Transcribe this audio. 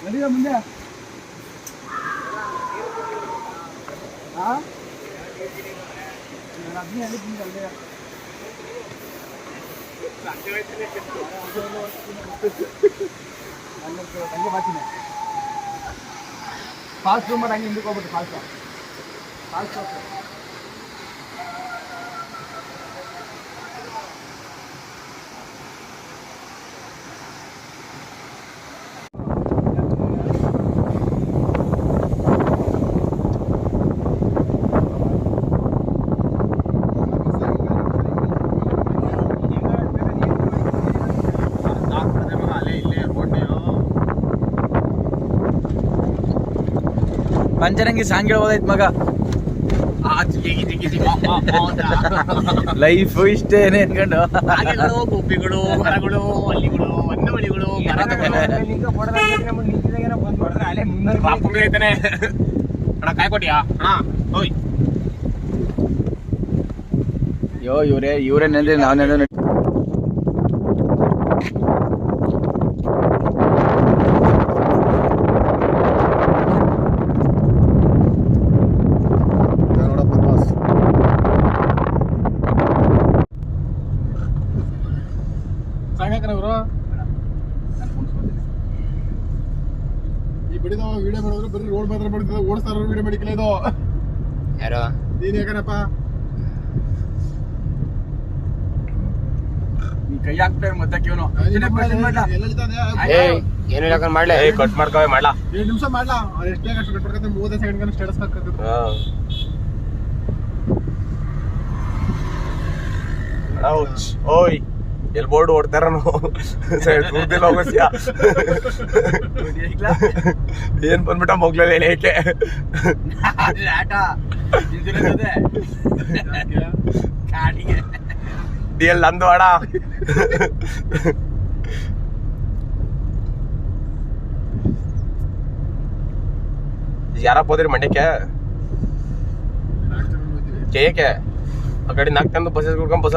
ನಡೀರ ಮುಂದೆ ಹಾಂ ಅದನ್ನೇ ಹೇಳಿದ್ದೀನಿ ಅಲ್ಲೇ ಹಂಗೆ ಬರ್ತೀನಿ ಫಾಸ್ಟ್ ರೂಮ್ ಮಾಡಿ ಹಂಗೆ ಹಿಂದಕ್ಕೆ ಹೋಗ್ಬಿಟ್ಟು ಫಾಸ್ಟ್ ಪಂಚರಂಗಿ ಸಾಂಗ್ ಹೇಳ್ಬೋದಾಯ್ತು ಮಗ. ಲೈಫ್ ಇಷ್ಟೇನೆ ಅನ್ಕೊಂಡು ಗುಬ್ಬಿಗಳು ಮರಗಳು ಹಳ್ಳಿಗಳು ಹೊನ್ನವಳಿಗಳು ಅಣ್ಣ ಕಾಯ್ ಕೊಟ್ಟಿಯಾ ಅಣ್ಣ ಹೋಯ್ ಅಯ್ಯೋ ಇವರೇ ನೆಂದ್ರೆ ನಾವ್ ವಿಡಿಯೋ ಮಾಡಿದ್ರು ಬರೀ ರೋಡ್ ಮಾತ್ರ ಮಾಡ್ತಿದ್ದ ಓಡಿಸ್ತಾರ ವಿಡಿಯೋ ಮಾಡಿಕಲ ಇದು ಯಾರು ನೀನ್ ಯಾಕನಪ್ಪ ನೀ ಕೈ ಹಾಕ್ತಾರೆ ಮತ್ತೆ ಏನು ಯಾಕಂದ್ರೆ ಮಾಡ್ಲೆ ಕಟ್ ಮಾಡ್ಕೋ ಮಾಡ್ಲಾ 2 ನಿಮಿಷ ಮಾಡ್ಲಾ ಎಷ್ಟೇ ಕಟ್ ಮಾಡ್ಕತ್ತೆ 30 ಸೆಕೆಂಡ್ ಸ್ಟೇಟಸ್ ಹಾಕತ್ತೆ ಓಯ್ ಎಲ್ಲಿ ಬೋರ್ಡ್ ಓಡ್ತಾರ ಏನ್ ಬಂದ್ಬಿಟ್ಟ ಮೊಗ್ಲಲ್ಲಿ ಹೇಳಕ್ಕೆ ಡಿಎಲ್ ನಂದು ಅಡ ಯಾರಪ್ಪ ಹೋದ್ರಿ ಮಂಡ್ಯಕ್ಕೆ ಕೇಯಕ್ಕೆ ಆ ಕಡೆ ನಾಲ್ಕು ತಂದು ಬಸ್ ಕುಡ್ಕೊಂಡ್ ಬಸ್